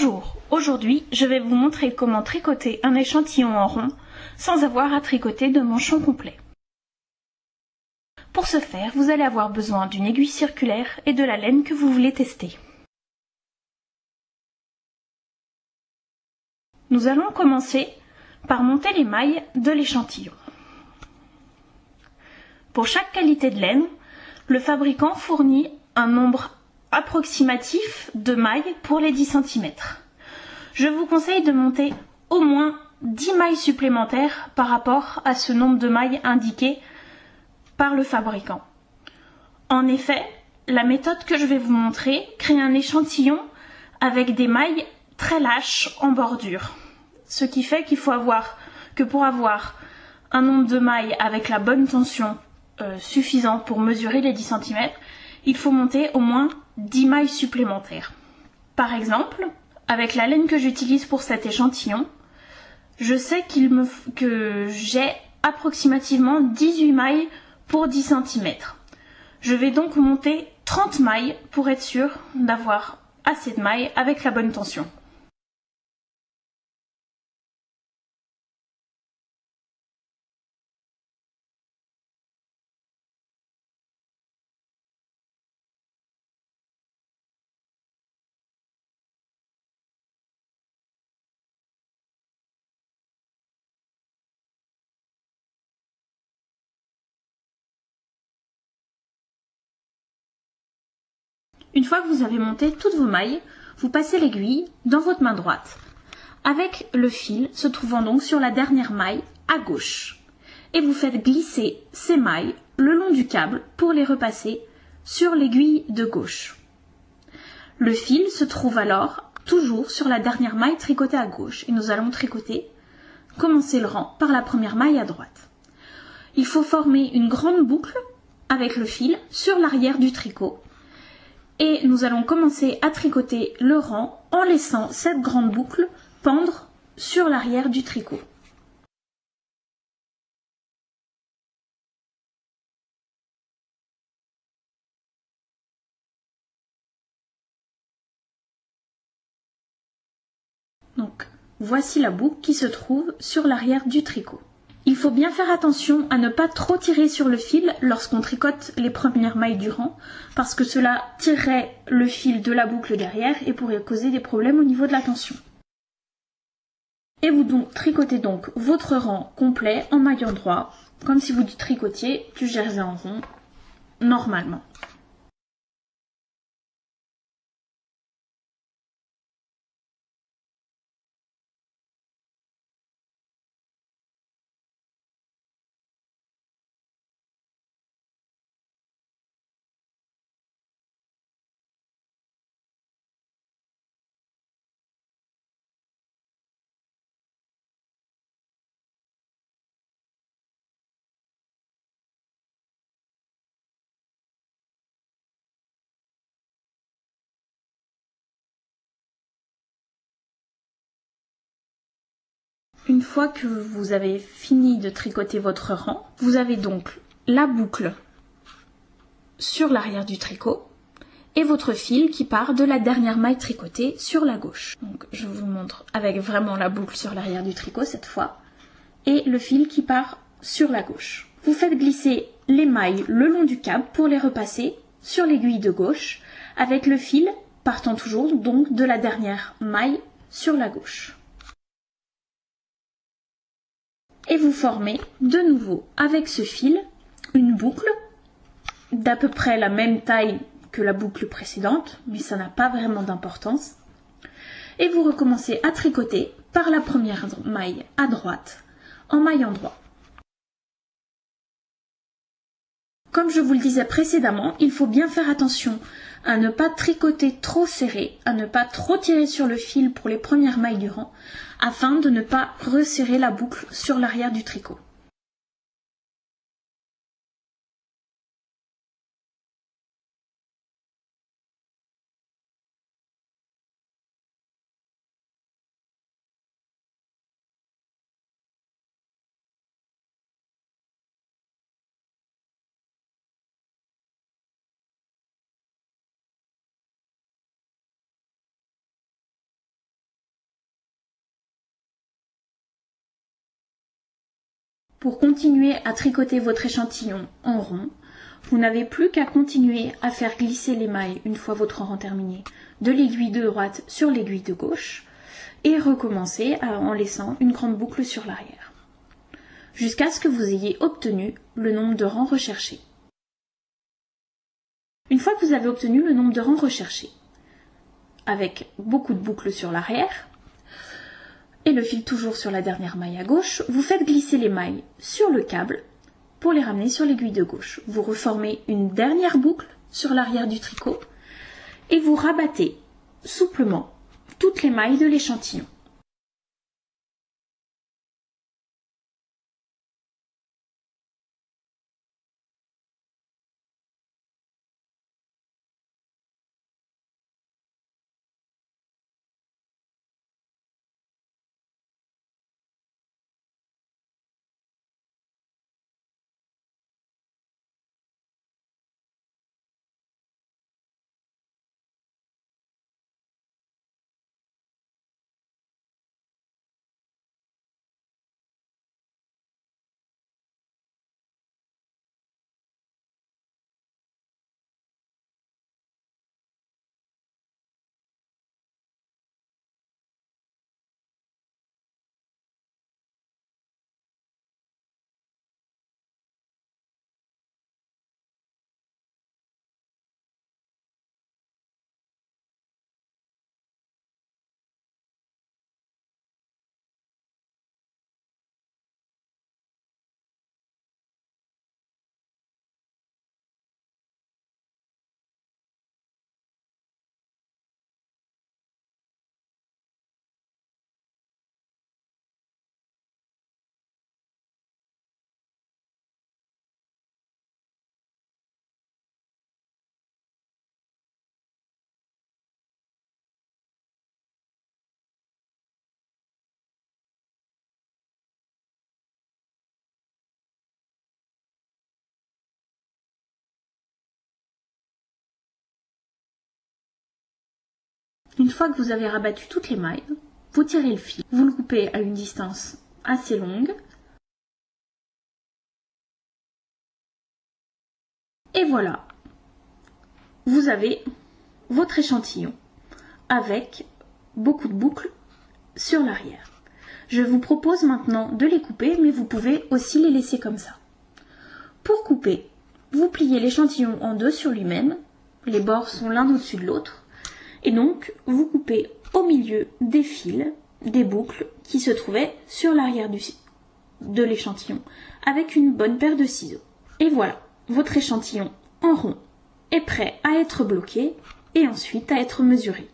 Bonjour, aujourd'hui je vais vous montrer comment tricoter un échantillon en rond sans avoir à tricoter de manchon complet. Pour ce faire, vous allez avoir besoin d'une aiguille circulaire et de la laine que vous voulez tester. Nous allons commencer par monter les mailles de l'échantillon. Pour chaque qualité de laine, le fabricant fournit un nombre approximatif de mailles pour les 10 cm. Je vous conseille de monter au moins 10 mailles supplémentaires par rapport à ce nombre de mailles indiqué par le fabricant. En effet, la méthode que je vais vous montrer crée un échantillon avec des mailles très lâches en bordure. Ce qui fait qu'il faut pour avoir un nombre de mailles avec la bonne tension suffisant pour mesurer les 10 cm, il faut monter au moins 10 mailles supplémentaires. Par exemple, avec la laine que j'utilise pour cet échantillon, je sais que j'ai approximativement 18 mailles pour 10 cm. Je vais donc monter 30 mailles pour être sûr d'avoir assez de mailles avec la bonne tension. Une fois que vous avez monté toutes vos mailles, vous passez l'aiguille dans votre main droite, avec le fil se trouvant donc sur la dernière maille à gauche. Et vous faites glisser ces mailles le long du câble pour les repasser sur l'aiguille de gauche. Le fil se trouve alors toujours sur la dernière maille tricotée à gauche et nous allons commencer le rang par la première maille à droite. Il faut former une grande boucle avec le fil sur l'arrière du tricot. Et nous allons commencer à tricoter le rang en laissant cette grande boucle pendre sur l'arrière du tricot. Donc, voici la boucle qui se trouve sur l'arrière du tricot. Il faut bien faire attention à ne pas trop tirer sur le fil lorsqu'on tricote les premières mailles du rang, parce que cela tirerait le fil de la boucle derrière et pourrait causer des problèmes au niveau de la tension. Et vous tricotez donc votre rang complet en maillant droit, comme si vous tricotiez du jersey en rond, normalement. Une fois que vous avez fini de tricoter votre rang, vous avez donc la boucle sur l'arrière du tricot et votre fil qui part de la dernière maille tricotée sur la gauche. Donc je vous montre avec vraiment la boucle sur l'arrière du tricot cette fois et le fil qui part sur la gauche. Vous faites glisser les mailles le long du câble pour les repasser sur l'aiguille de gauche avec le fil partant toujours donc de la dernière maille sur la gauche. Et vous formez de nouveau avec ce fil une boucle d'à peu près la même taille que la boucle précédente, mais ça n'a pas vraiment d'importance. Et vous recommencez à tricoter par la première maille à droite en maillant droit. Comme je vous le disais précédemment, il faut bien faire attention à ne pas tricoter trop serré, à ne pas trop tirer sur le fil pour les premières mailles du rang, afin de ne pas resserrer la boucle sur l'arrière du tricot. Pour continuer à tricoter votre échantillon en rond, vous n'avez plus qu'à continuer à faire glisser les mailles une fois votre rang terminé de l'aiguille de droite sur l'aiguille de gauche et recommencer en laissant une grande boucle sur l'arrière jusqu'à ce que vous ayez obtenu le nombre de rangs recherché. Une fois que vous avez obtenu le nombre de rangs recherché, avec beaucoup de boucles sur l'arrière et le fil toujours sur la dernière maille à gauche, vous faites glisser les mailles sur le câble pour les ramener sur l'aiguille de gauche. Vous reformez une dernière boucle sur l'arrière du tricot et vous rabattez souplement toutes les mailles de l'échantillon. Une fois que vous avez rabattu toutes les mailles, vous tirez le fil, vous le coupez à une distance assez longue et voilà, vous avez votre échantillon avec beaucoup de boucles sur l'arrière. Je vous propose maintenant de les couper, mais vous pouvez aussi les laisser comme ça. Pour couper, vous pliez l'échantillon en deux sur lui-même, les bords sont l'un au-dessus de l'autre, et donc vous coupez au milieu des fils, des boucles qui se trouvaient sur l'arrière de l'échantillon avec une bonne paire de ciseaux. Et voilà, votre échantillon en rond est prêt à être bloqué et ensuite à être mesuré.